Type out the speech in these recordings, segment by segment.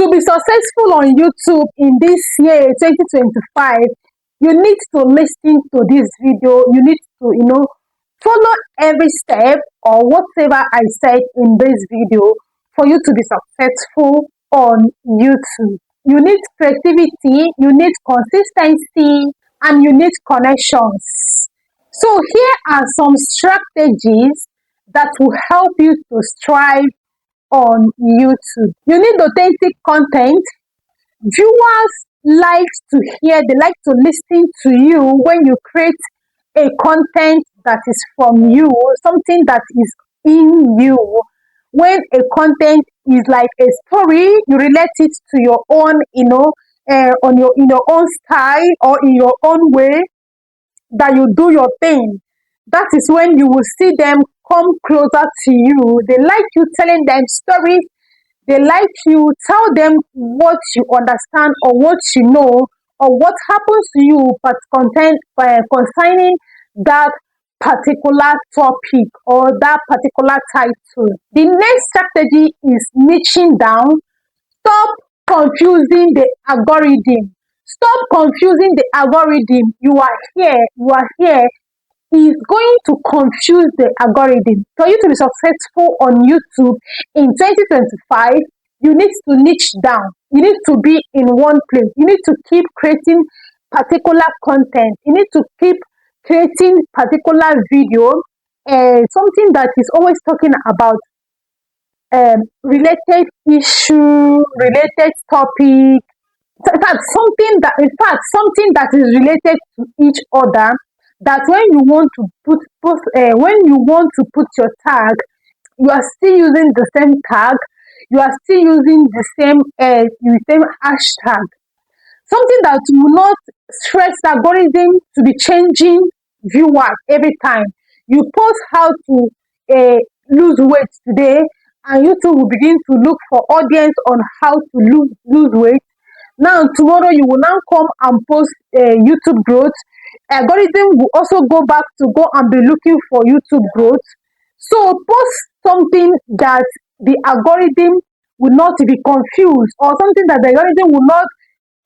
To be successful on YouTube in this year 2025, you need to listen to this video. You need to, follow every step or whatever I said in this video for you to be successful on YouTube. You need creativity, you need consistency, and you need connections. So here are some strategies that will help you to strive on YouTube. You need authentic content. Viewers like to hear, they like to listen to you when you create a content that is from you, something that is in you. When a content is like a story, you relate it to your own, on your in your own style or in your own way that you do your thing. That is when you will see them come closer to you. They like you telling them stories. They like you tell them what you understand or what you know or what happens to you, but concerning that particular topic or that particular title. The next strategy is niching down. Stop confusing the algorithm. Stop confusing the algorithm. You are here is going to confuse the algorithm. For you to be successful on YouTube in 2025, you need to niche down. You need to be in one place. You need to keep creating particular content. You need to keep creating particular video, something that is always talking about related issue, related topic. Something that is related to each other, that when you want to put your tag, you are still using the same tag, you are still using the same hashtag, something that will not stress the algorithm to be changing viewers every time. You post how to lose weight today, and YouTube will begin to look for audience on how to lose weight. Now tomorrow you will now come and post YouTube growth. Algorithm will also go back to go and be looking for YouTube growth. So post something that the algorithm will not be confused, or something that the algorithm will not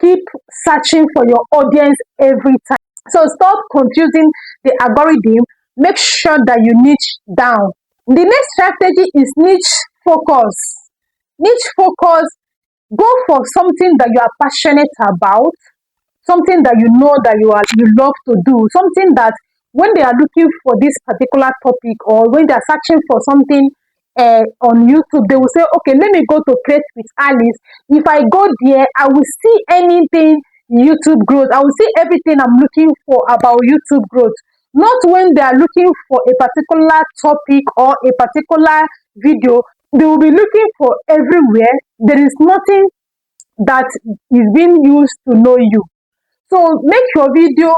keep searching for your audience every time. So stop confusing the algorithm. Make sure that you niche down. The next strategy is niche focus. Niche focus. Go for something that you are passionate about, something that you know that you love to do, something that when they are looking for this particular topic, or when they are searching for something on YouTube, they will say, okay, let me go to Create with Alice. If I go there, I will see anything YouTube growth. I will see everything I'm looking for about YouTube growth. Not when they are looking for a particular topic or a particular video. They will be looking for everywhere. There is nothing that is being used to know you. So make your video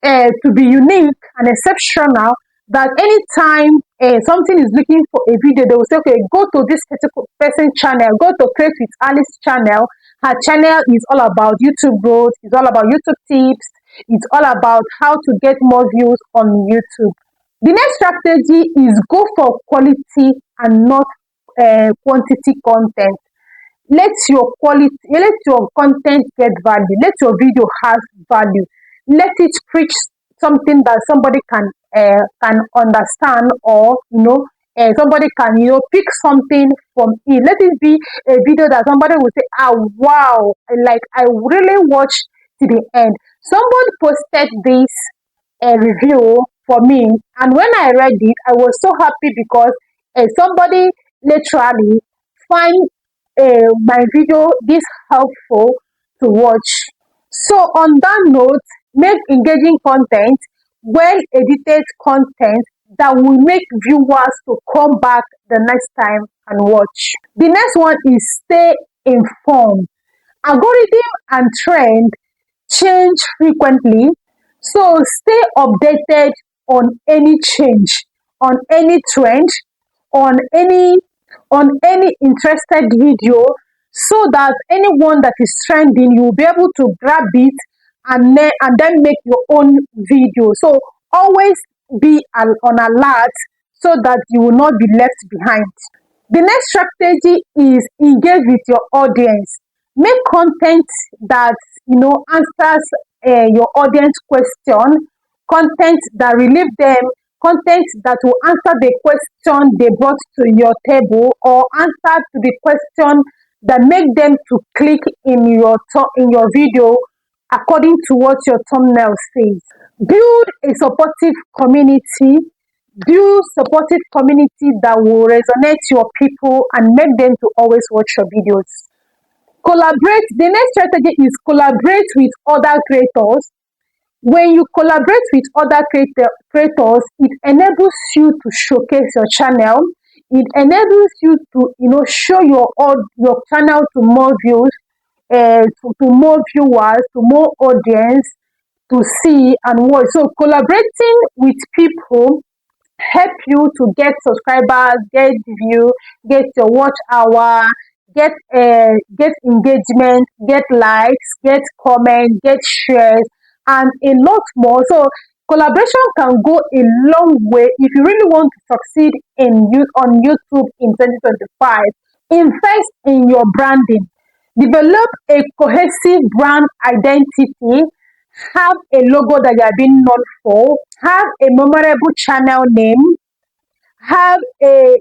to be unique and exceptional, that anytime something is looking for a video, they will say, okay, go to this particular person channel, go to Create with Alice channel. Her channel is all about YouTube growth, it's all about YouTube tips, it's all about how to get more views on YouTube. The next strategy is go for quality and not quantity content. Let your content get value. Let your video have value. Let it preach something that somebody can understand, or somebody can pick something from it. Let it be a video that somebody will say, ah, wow, like I really watched to the end. Somebody posted this review for me, and when I read it, I was so happy because somebody literally find my video this helpful to watch. So on that note, make engaging content, well edited content that will make viewers to come back the next time and watch. The next one is stay informed. Algorithm and trend change frequently, so stay updated on any change, on any trend, on any interested video, so that anyone that is trending, you will be able to grab it and then make your own video. So always be on alert so that you will not be left behind. The next strategy is engage with your audience. Make content that answers your audience question, content that relieve them, content that will answer the question they brought to your table, or answer to the question that make them to click in your video according to what your thumbnail says. Build a supportive community. Build supportive community that will resonate your people and make them to always watch your videos. Collaborate. The next strategy is collaborate with other creators. When you collaborate with other creators, it enables you to showcase your channel. It enables you to show your channel to more views, to more viewers, to more audience to see and watch. So collaborating with people help you to get subscribers, get view, get your watch hour, get engagement, get likes, get comments, get shares, and a lot more. So collaboration can go a long way if you really want to succeed on YouTube in 2025. Invest in your branding. Develop a cohesive brand identity. Have a logo that you are being known for. Have a memorable channel name. Have a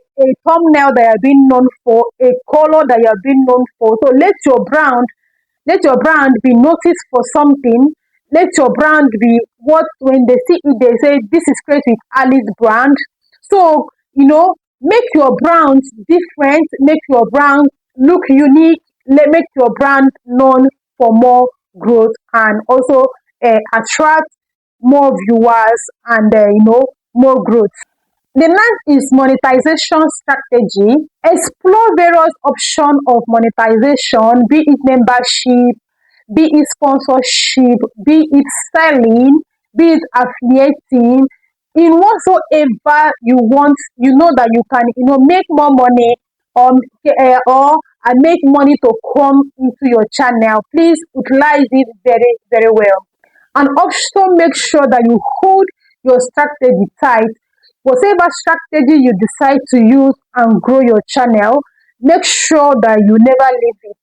thumbnail that you are being known for. A color that you are being known for. So let your brand be noticed for something. Let your brand be what when they see it, they say this is great with Ali's brand. So, make your brand different, make your brand look unique, make your brand known for more growth and also attract more viewers and more growth. The next is monetization strategy. Explore various options of monetization, be it membership, be it sponsorship, be it selling, be it affiliating. In whatsoever you want, that you can, make more money or make money to come into your channel. Please utilize it very, very well. And also make sure that you hold your strategy tight. Whatever strategy you decide to use and grow your channel, make sure that you never leave it.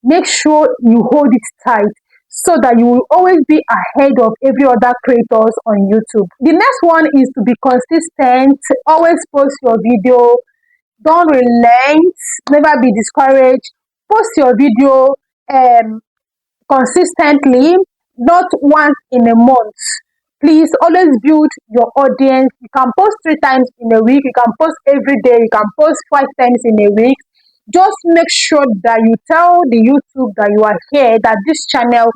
Make sure you hold it tight so that you will always be ahead of every other creators on YouTube. The next one is to be consistent. Always post your video. Don't relent. Never be discouraged. Post your video consistently, not once in a month. Please always build your audience. You can post 3 times in a week, you can post every day, you can post 5 times in a week. Just make sure that you tell the YouTube that you are here, that this channel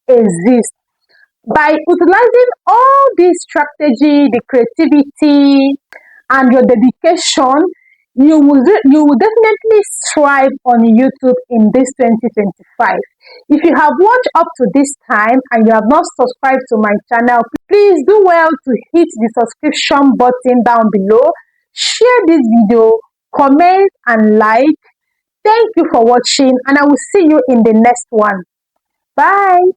exists. By utilizing all this strategy, the creativity, and your dedication, you will definitely thrive on YouTube in this 2025. If you have watched up to this time and you have not subscribed to my channel, please do well to hit the subscription button down below. Share this video, comment and like. Thank you for watching, and I will see you in the next one. Bye.